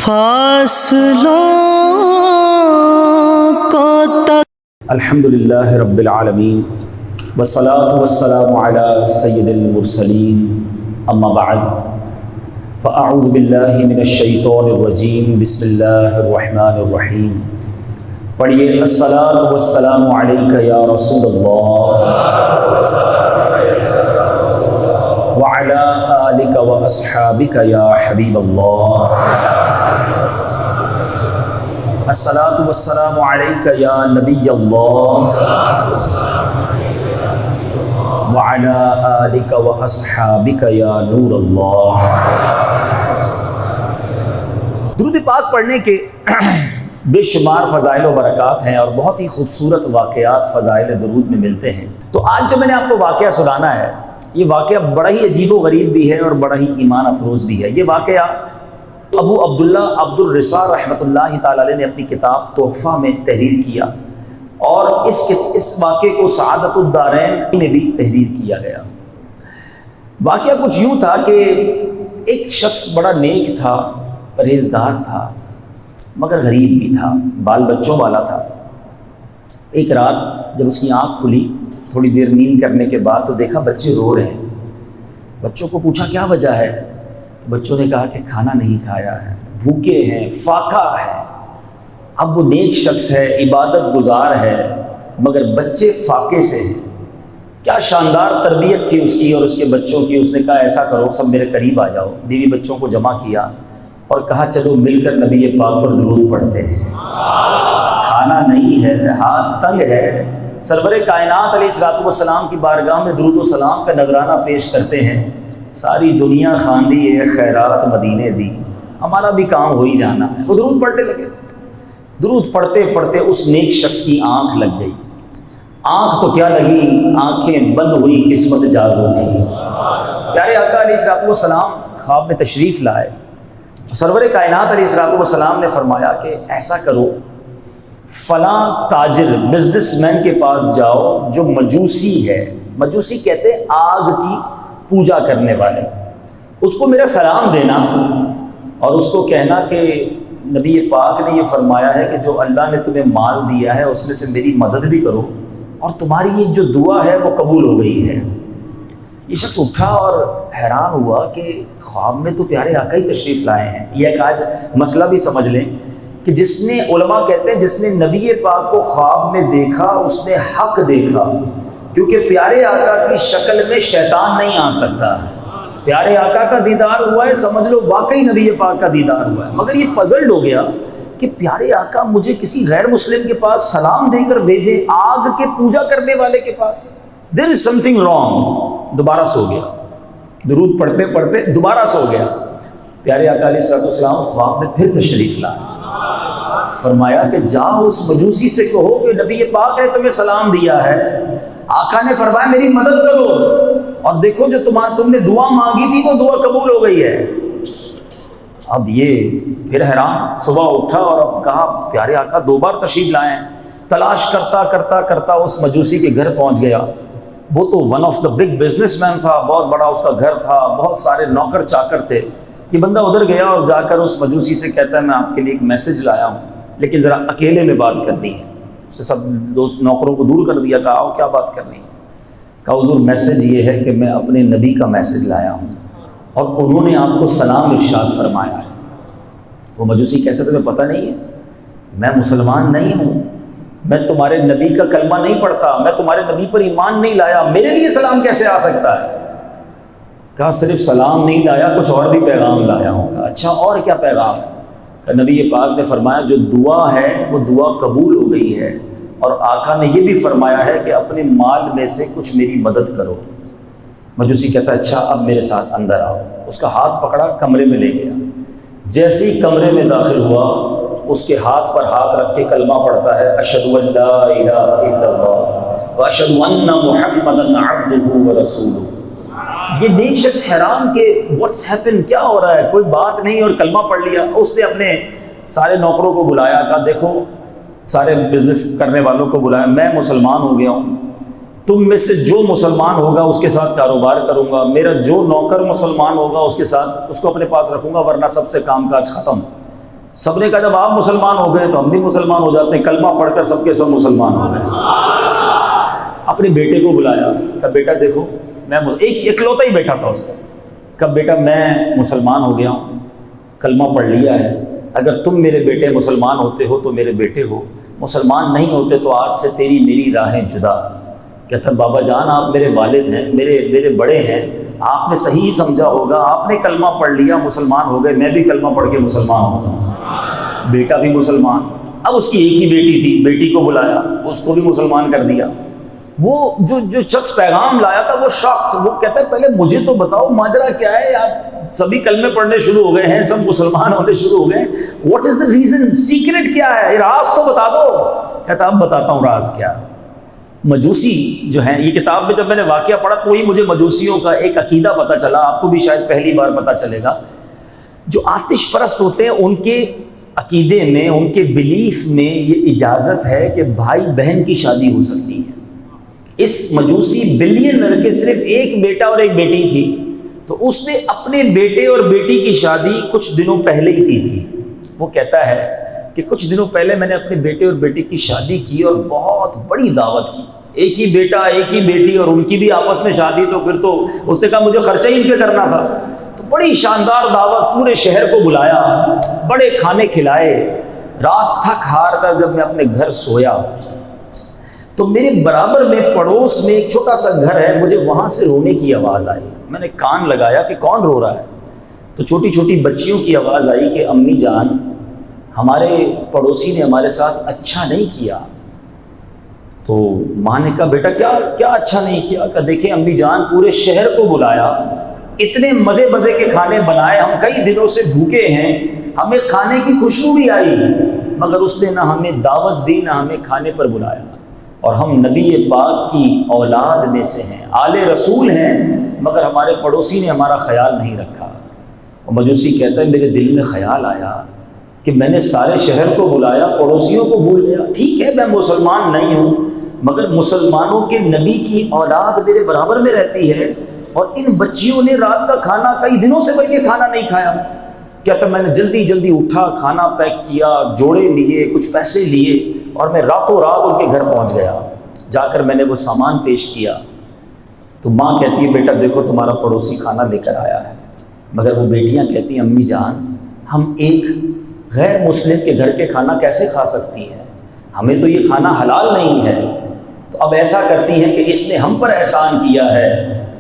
فاصلوں کو الحمدللہ رب العالمین والصلاة والسلام علی سید المرسلین اما بعد فاعوذ باللہ من الشیطان الرجیم بسم اللہ الرحمن الرحیم پڑھیے الصلاة والسلام علیک یا رسول اللہ وعلی آلک واصحابک یا حبیب اللہ الصلاة والسلام علیک یا نبی اللہ وعلی آلک واصحابک یا نور اللہ۔ درود پاک پڑھنے کے بے شمار فضائل و برکات ہیں اور بہت ہی خوبصورت واقعات فضائل درود میں ملتے ہیں۔ تو آج جو میں نے آپ کو واقعہ سنانا ہے، یہ واقعہ بڑا ہی عجیب و غریب بھی ہے اور بڑا ہی ایمان افروز بھی ہے۔ یہ واقعہ ابو عبداللہ عبد الرسا رحمۃ اللہ تعالی علیہ نے اپنی کتاب تحفہ میں تحریر کیا، اور اس واقعے کو سعادت الدارین میں بھی تحریر کیا گیا۔ واقعہ کچھ یوں تھا کہ ایک شخص بڑا نیک تھا، پرہیزگار تھا، مگر غریب بھی تھا، بال بچوں والا تھا۔ ایک رات جب اس کی آنکھ کھلی، تھوڑی دیر نیند کرنے کے بعد، تو دیکھا بچے رو رہے ہیں۔ بچوں کو پوچھا کیا وجہ ہے؟ بچوں نے کہا کہ کھانا نہیں کھایا ہے، بھوکے ہیں، فاقہ ہے۔ اب وہ نیک شخص ہے، عبادت گزار ہے، مگر بچے فاقے سے ہیں۔ کیا شاندار تربیت تھی اس کی اور اس کے بچوں کی۔ اس نے کہا ایسا کرو، سب میرے قریب آ جاؤ۔ بیوی بچوں کو جمع کیا اور کہا چلو مل کر نبی پاک پر درود پڑھتے ہیں۔ کھانا نہیں ہے، ہاتھ تنگ ہے، سرور کائنات علیہ الصلوۃ والسلام کی بارگاہ میں درود و سلام کا نذرانہ پیش کرتے ہیں۔ ساری دنیا خواندی ہے خیرات مدینے دی، ہمارا بھی کام ہو ہی جانا ہے۔ وہ درود پڑھتے لگے۔ درود پڑھتے پڑھتے اس نیک شخص کی آنکھ لگ گئی۔ آنکھ تو کیا لگی، آنکھیں بند ہوئی، قسمت جاگ اٹھی۔ پیارے آقا علیہ الصلوۃ والسلام خواب میں تشریف لائے۔ سرور کائنات علیہ الصلوۃ والسلام نے فرمایا کہ ایسا کرو، فلاں تاجر بزنس مین کے پاس جاؤ جو مجوسی ہے، مجوسی کہتے ہیں آگ کی پوجا کرنے والے، اس کو میرا سلام دینا اور اس کو کہنا کہ نبی پاک نے یہ فرمایا ہے کہ جو اللہ نے تمہیں مال دیا ہے اس میں سے میری مدد بھی کرو، اور تمہاری یہ جو دعا ہے وہ قبول ہو گئی ہے۔ یہ شخص اٹھا اور حیران ہوا کہ خواب میں تو پیارے آقا ہی تشریف لائے ہیں۔ یہ ایک آج مسئلہ بھی سمجھ لیں کہ جس نے، علماء کہتے ہیں جس نے نبی پاک کو خواب میں دیکھا اس نے حق دیکھا، کیونکہ پیارے آقا کی شکل میں شیطان نہیں آ سکتا۔ پیارے آقا کا دیدار ہوا ہے، سمجھ لو واقعی نبی پاک کا دیدار ہوا ہے۔ مگر یہ پزلڈ ہو گیا کہ پیارے آقا مجھے کسی غیر مسلم کے پاس سلام دے کر بھیجے، آگ کے پوجا کرنے والے کے پاس۔ دیر از سم تھنگ رانگ۔ دوبارہ سو گیا، درود پڑھتے پڑھتے دوبارہ سو گیا۔ پیارے آقا علیہ الصلوۃ والسلام خواب میں پھر تشریف لائے۔ فرمایا کہ جاؤ اس مجوسی سے کہو کہ نبی پاک نے تمہیں سلام دیا ہے۔ آقا نے فرمایا میری مدد کرو، اور دیکھو جو تم نے دعا مانگی تھی وہ دعا قبول ہو گئی ہے۔ اب یہ پھر حیران، صبح اٹھا اور اب کہا پیارے آقا دو بار تشریف لائے ہیں۔ تلاش کرتا کرتا کرتا اس مجوسی کے گھر پہنچ گیا۔ وہ تو one of the big business man تھا، بہت بڑا اس کا گھر تھا، بہت سارے نوکر چاکر تھے۔ یہ بندہ ادھر گیا اور جا کر اس مجوسی سے کہتا ہے میں آپ کے لیے ایک میسج لایا ہوں، لیکن ذرا اکیلے میں بات کرنی ہے۔ اس نے سب دوست نوکروں کو دور کر دیا، کہا آؤ کیا بات کرنی ہے؟ کہا حضور میسج یہ ہے کہ میں اپنے نبی کا میسج لایا ہوں اور انہوں نے آپ کو سلام ارشاد فرمایا ہے۔ وہ مجوسی کہتے تمہیں پتہ نہیں ہے میں مسلمان نہیں ہوں، میں تمہارے نبی کا کلمہ نہیں پڑھتا، میں تمہارے نبی پر ایمان نہیں لایا، میرے لیے سلام کیسے آ سکتا ہے؟ کہا صرف سلام نہیں لایا، کچھ اور بھی پیغام لایا ہوں۔ کہا اچھا اور کیا پیغام ہے؟ کہ نبی پاک نے فرمایا جو دعا ہے وہ دعا قبول ہو گئی ہے، اور آقا نے یہ بھی فرمایا ہے کہ اپنے مال میں سے کچھ میری مدد کرو۔ مجوسی کہتا ہے اچھا اب میرے ساتھ اندر آؤ۔ اس کا ہاتھ پکڑا، کمرے میں لے گیا۔ جیسے ہی کمرے میں داخل ہوا، اس کے ہاتھ پر ہاتھ رکھ کے کلمہ پڑھتا ہے، اشہد ان لا الہ الا اللہ واشہد ان محمدا عبدہ ورسولہ۔ یہ نیک شخص حیران کہ واٹس ہیپن، کیا ہو رہا ہے؟ کوئی بات نہیں، اور کلمہ پڑھ لیا۔ اس نے اپنے سارے نوکروں کو بلایا، کہا دیکھو سارے بزنس کرنے والوں کو بلایا، میں مسلمان ہو گیا ہوں، تم میں سے جو مسلمان ہوگا اس کے ساتھ کاروبار کروں گا، میرا جو نوکر مسلمان ہوگا اس کے ساتھ اس کو اپنے پاس رکھوں گا، ورنہ سب سے کام کاج ختم۔ سب نے کہا جب آپ مسلمان ہو گئے تو ہم بھی مسلمان ہو جاتے ہیں، کلمہ پڑھ کر سب کے سب مسلمان ہو گئے۔ اپنے بیٹے کو بلایا، کہا بیٹا دیکھو میں ایک اکلوتا ہی بیٹا تھا اس کا، کہا بیٹا میں مسلمان ہو گیا ہوں، کلمہ پڑھ لیا ہے، اگر تم میرے بیٹے مسلمان ہوتے ہو تو میرے بیٹے ہو، مسلمان نہیں ہوتے تو آج سے تیری میری راہیں جدا۔ کہتا بابا جان آپ میرے والد ہیں، میرے بڑے ہیں، آپ نے صحیح سمجھا ہوگا، آپ نے کلمہ پڑھ لیا مسلمان ہو گئے، میں بھی کلمہ پڑھ کے مسلمان ہوتا ہوں۔ بیٹا بھی مسلمان، اب اس کی ایک ہی بیٹی تھی، بیٹی کو بلایا، اس کو بھی مسلمان کر دیا۔ وہ جو شخص پیغام لایا تھا وہ شاکت، وہ کہتا ہے پہلے مجھے تو بتاؤ ماجرا کیا ہے، آپ سبھی کلمے پڑھنے شروع ہو گئے ہیں، سب مسلمان ہونے شروع ہو گئے، what is the reason, secret کیا ہے، راز تو بتا دو۔ کہتا اب بتاتا ہوں راز کیا۔ مجوسی جو ہیں، یہ کتاب میں جب میں نے واقعہ پڑھا تو وہی مجھے مجوسیوں کا ایک عقیدہ پتہ چلا، آپ کو بھی شاید پہلی بار پتہ چلے گا۔ جو آتش پرست ہوتے ہیں ان کے عقیدے میں، ان کے بلیف میں یہ اجازت ہے کہ بھائی بہن کی شادی ہو سکتی ہے۔ اس مجوسی بلینر کے صرف ایک بیٹا اور ایک بیٹی تھی، تو اس نے اپنے بیٹے اور بیٹی کی شادی کچھ دنوں پہلے ہی کی تھی۔ وہ کہتا ہے کہ کچھ دنوں پہلے میں نے اپنے بیٹے اور بیٹی کی شادی کی اور بہت بڑی دعوت کی، ایک ہی بیٹا ایک ہی بیٹی اور ان کی بھی آپس میں شادی، تو پھر تو اس نے کہا مجھے خرچہ ہی ان پہ کرنا تھا، تو بڑی شاندار دعوت، پورے شہر کو بلایا، بڑے کھانے کھلائے۔ رات تھک ہار کر جب میں اپنے گھر سویا تو میرے برابر میں پڑوس میں ایک چھوٹا سا گھر ہے، مجھے وہاں سے رونے کی آواز آئی۔ میں نے کان لگایا کہ کون رو رہا ہے، تو چھوٹی چھوٹی بچیوں کی آواز آئی کہ امی جان ہمارے پڑوسی نے ہمارے ساتھ اچھا نہیں کیا۔ تو ماں نے کہا بیٹا کیا اچھا نہیں کیا؟ کہ دیکھیں امی جان پورے شہر کو بلایا، اتنے مزے مزے کے کھانے بنائے، ہم کئی دنوں سے بھوکے ہیں، ہمیں کھانے کی خوشبو بھی آئی، مگر اس نے نہ ہمیں دعوت دی نہ ہمیں کھانے پر بلایا، اور ہم نبی پاک کی اولاد میں سے ہیں، آل رسول ہیں، مگر ہمارے پڑوسی نے ہمارا خیال نہیں رکھا۔ اور مجوسی کہتا ہے میرے دل میں خیال آیا کہ میں نے سارے شہر کو بلایا، پڑوسیوں کو بھول گیا۔ ٹھیک ہے میں مسلمان نہیں ہوں، مگر مسلمانوں کے نبی کی اولاد میرے برابر میں رہتی ہے، اور ان بچیوں نے رات کا کھانا کئی دنوں سے بلکہ کھانا نہیں کھایا۔ کہتا میں نے جلدی جلدی اٹھا، کھانا پیک کیا، جوڑے لیے، کچھ پیسے لیے، اور میں راتوں رات ان کے گھر پہنچ گیا۔ جا کر میں نے وہ سامان پیش کیا، تو ماں کہتی ہے بیٹا دیکھو تمہارا پڑوسی کھانا لے کر آیا ہے، مگر وہ بیٹیاں کہتی ہیں امی جان ہم ایک غیر مسلم کے گھر کے کھانا کیسے کھا سکتی ہیں، ہمیں تو یہ کھانا حلال نہیں ہے۔ تو اب ایسا کرتی ہیں کہ اس نے ہم پر احسان کیا ہے،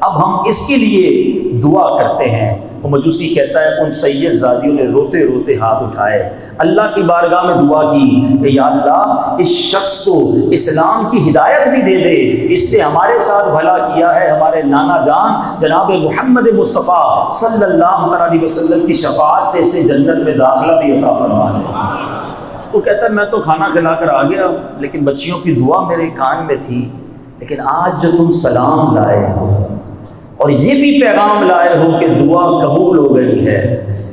اب ہم اس کے لیے دعا کرتے ہیں۔ وہ مجوسی کہتا ہے ان سید زادیوں نے روتے روتے ہاتھ اٹھائے، اللہ کی بارگاہ میں دعا کی کہ یا اللہ اس شخص کو اسلام کی ہدایت بھی دے دے، اس نے ہمارے ساتھ بھلا کیا ہے، ہمارے نانا جان جناب محمد مصطفیٰ صلی اللہ علیہ وسلم کی شفاعت سے اسے جنت میں داخلہ بھی عطا فرما دے۔ وہ کہتا ہے میں تو کھانا کھلا کر آ گیا، لیکن بچیوں کی دعا میرے کان میں تھی، لیکن آج جو تم سلام لائے ہو اور یہ بھی پیغام لائے ہو کہ دعا قبول ہو گئی ہے،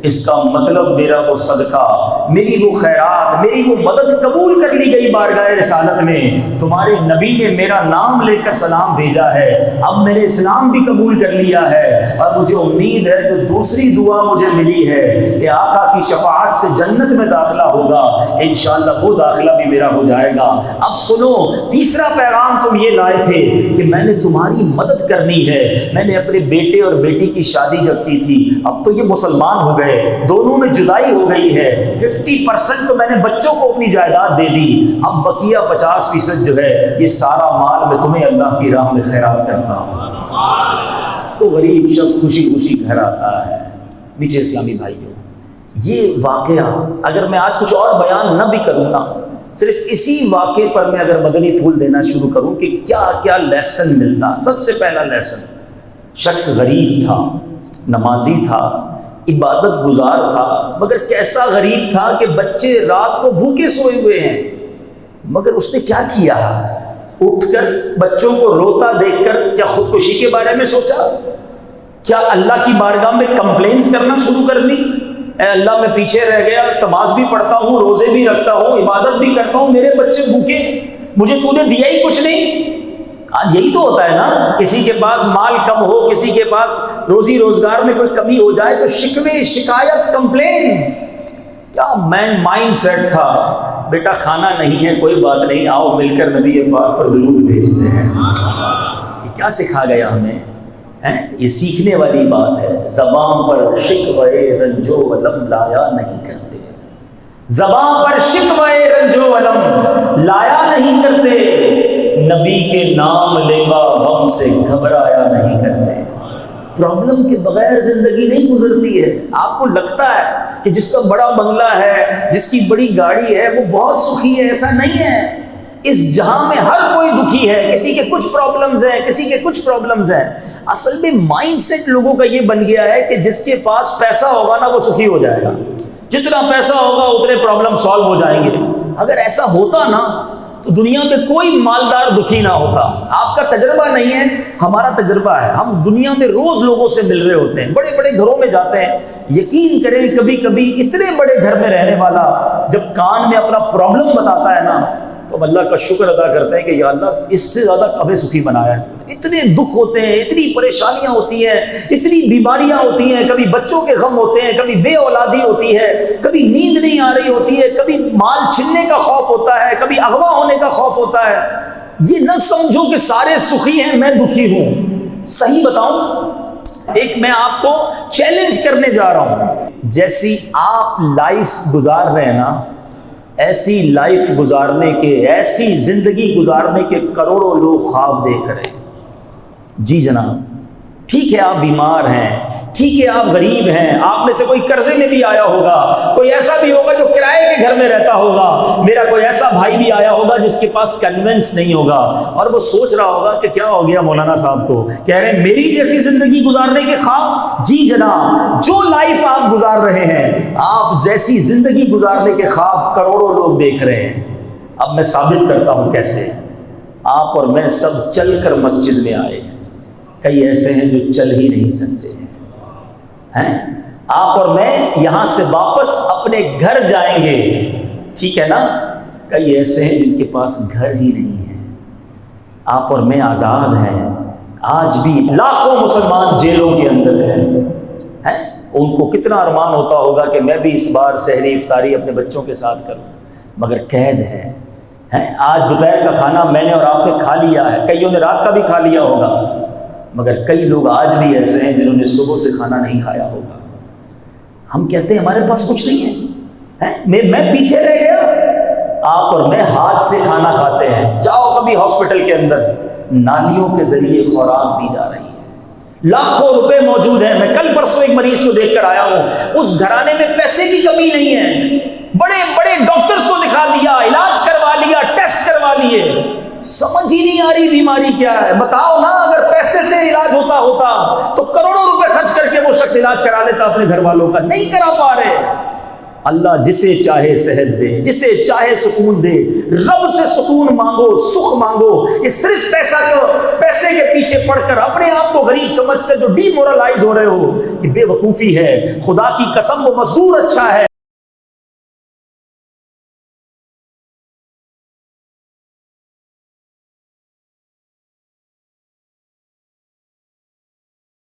اس کا مطلب میرا وہ صدقہ، میری وہ خیرات، میری وہ مدد قبول کر لی گئی بارگاہ رسالت میں، تمہارے نبی نے میرا نام لے کر سلام بھیجا ہے، اب میں نے اسلام بھی قبول کر لیا ہے، اور مجھے امید ہے جو دوسری دعا مجھے ملی ہے کہ آقا کی شفاعت سے جنت میں داخلہ ہوگا، انشاءاللہ وہ داخلہ بھی میرا ہو جائے گا۔ اب سنو تیسرا پیغام تم یہ لائے تھے کہ میں نے تمہاری مدد کرنی ہے، میں نے اپنے بیٹے اور بیٹی کی شادی جب کی تھی، اب تو یہ مسلمان ہو گئے، دونوں میں جدائی ہو گئی ہے، 50% تو میں نے بچوں کو اپنی جائیداد دے دی، اب بقیہ 50% جو ہے یہ سارا مال میں تمہیں اللہ کی راہ میں خیرات کرتا ہوں۔ تو غریب شخص خوشی خوشی گھر آتا ہے۔ میٹھے اسلامی بھائیوں، یہ واقعہ اگر میں آج کچھ اور بیان نہ بھی کروں نا، صرف اسی واقعے پر میں اگر مدنی پھول دینا شروع کروں کہ کیا کیا لیسن ملتا۔ سب سے پہلا لیسن، شخص غریب تھا، نمازی تھا، عبادت گزار تھا، مگر کیسا غریب تھا کہ بچے رات کو بھوکے سوئے ہوئے ہیں، مگر اس نے کیا کیا، اٹھ کر بچوں کو روتا دیکھ کر کیا خودکشی کے بارے میں سوچا؟ کیا اللہ کی بارگاہ میں کمپلینس کرنا شروع کر دی؟ اے اللہ میں پیچھے رہ گیا، نماز بھی پڑھتا ہوں، روزے بھی رکھتا ہوں، عبادت بھی کرتا ہوں، میرے بچے بھوکے، مجھے تو نے دیا ہی کچھ نہیں۔ آج یہی تو ہوتا ہے نا، کسی کے پاس مال کم ہو، کسی کے پاس روزی روزگار میں کوئی کمی ہو جائے تو شکوے، شکایت، کمپلین۔ کیا مائنڈ سیٹ تھا، بیٹا کھانا نہیں ہے کوئی بات نہیں، آؤ مل کر نبی پاک پر درود بھیجتے ہیں۔ یہ کیا سکھا گیا ہمیں؟ یہ سیکھنے والی بات ہے۔ زبان پر شکوے رنج و الم لایا نہیں کرتے، زبان پر شکوے رنج و الم لایا نہیں کرتے، نبی کے نام لیوا غم سے گھبرایا نہیں کرتے۔ پرابلم کے بغیر زندگی نہیں گزرتی ہے۔ آپ کو لگتا ہے کہ جس کا بڑا بنگلہ ہے، جس کی بڑی گاڑی ہے، وہ بہت سخی ہے، ایسا نہیں ہے۔ اس جہاں میں ہر کوئی دکھی ہے، کسی کے کچھ پرابلمز ہیں، کسی کے کچھ پرابلمز ہیں۔ اصل میں مائنڈ سیٹ لوگوں کا یہ بن گیا ہے کہ جس کے پاس پیسہ ہوگا نا وہ سخی ہو جائے گا، جتنا پیسہ ہوگا اتنے پرابلم سالو ہو جائیں گے۔ اگر ایسا ہوتا نا تو دنیا میں کوئی مالدار دکھی نہ ہوتا۔ آپ کا تجربہ نہیں ہے، ہمارا تجربہ ہے۔ ہم دنیا میں روز لوگوں سے مل رہے ہوتے ہیں، بڑے بڑے گھروں میں جاتے ہیں۔ یقین کریں کبھی کبھی اتنے بڑے گھر میں رہنے والا جب کان میں اپنا پرابلم بتاتا ہے نا تو ہم اللہ کا شکر ادا کرتے ہیں کہ یا اللہ اس سے زیادہ ہمیں سخی بنایا ہے۔ اتنے دکھ ہوتے ہیں، اتنی پریشانیاں ہوتی ہیں، اتنی بیماریاں ہوتی ہیں، کبھی بچوں کے غم ہوتے ہیں، کبھی بے اولادی ہوتی ہے، کبھی نیند نہیں آ رہی ہوتی ہے، کبھی مال چھننے کا خوف ہوتا ہے، کبھی اغوا ہونے کا خوف ہوتا ہے۔ یہ نہ سمجھو کہ سارے سخی ہیں میں دکھی ہوں۔ صحیح بتاؤں، ایک میں آپ کو چیلنج کرنے جا رہا ہوں۔ جیسی آپ لائف گزار رہے ہیں نا، ایسی لائف گزارنے کے، ایسی زندگی گزارنے کے کروڑوں لوگ خواب دیکھ رہے ہیں۔ جی جناب، ٹھیک ہے آپ بیمار ہیں، ٹھیک ہے آپ غریب ہیں، آپ میں سے کوئی قرضے میں بھی آیا ہوگا، کوئی ایسا بھی ہوگا جو کرائے کے گھر میں رہتا ہوگا، میرا کوئی ایسا بھائی بھی آیا ہوگا جس کے پاس کنوینس نہیں ہوگا اور وہ سوچ رہا ہوگا کہ کیا ہو گیا مولانا صاحب کو، کہہ رہے ہیں میری جیسی زندگی گزارنے کے خواب۔ جی جناب، جو لائف آپ گزار رہے ہیں، آپ جیسی زندگی گزارنے کے خواب کروڑوں لوگ دیکھ رہے ہیں۔ اب میں ثابت کرتا ہوں کیسے۔ آپ اور میں سب چل کر مسجد میں آئے ہیں، کئی ایسے ہیں جو چل ہی نہیں سکتے ہیں۔ آپ اور میں یہاں سے واپس اپنے گھر جائیں گے، ٹھیک ہے نا؟ کئی ایسے ہیں جن کے پاس گھر ہی نہیں ہے۔ آپ اور میں آزاد ہیں، آج بھی لاکھوں مسلمان جیلوں کے اندر ہیں۔ ان کو کتنا ارمان ہوتا ہوگا کہ میں بھی اس بار سحری افطاری اپنے بچوں کے ساتھ کروں، مگر قید ہے۔ آج دوپہر کا کھانا میں نے اور آپ نے کھا لیا ہے، کئیوں نے رات کا بھی کھا لیا ہوگا، مگر کئی لوگ آج بھی ایسے ہیں جنہوں نے صبح سے کھانا نہیں کھایا ہوگا۔ ہم کہتے ہیں ہمارے پاس کچھ نہیں ہے، میں پیچھے رہ گیا۔ آپ اور میں ہاتھ سے کھانا کھاتے ہیں۔ جاؤ کبھی ہاسپٹل کے اندر، نالیوں کے ذریعے خوراک دی جا رہی ہے، لاکھوں روپے موجود ہیں۔ میں کل پرسوں ایک مریض کو دیکھ کر آیا ہوں، اس گھرانے میں پیسے کی کمی نہیں ہے، بڑے بڑے ڈاکٹرز کو دکھا لیا، علاج کروا لیا، ٹیسٹ کروا لیے، سمجھ ہی نہیں آ رہی بیماری کیا ہے۔ بتاؤ نا، اگر پیسے سے علاج ہوتا تو کروڑوں روپے خرچ کر کے وہ شخص علاج کرا لیتا اپنے گھر والوں کا، نہیں کرا پا رہے۔ اللہ جسے چاہے صحت دے، جسے چاہے سکون دے۔ رب سے سکون مانگو، سکھ مانگو۔ یہ صرف پیسے کے پیچھے پڑ کر اپنے آپ کو غریب سمجھ کر جو ڈی مورلائز ہو رہے ہو، یہ بے وقوفی ہے۔ خدا کی قسم وہ مزدور اچھا ہے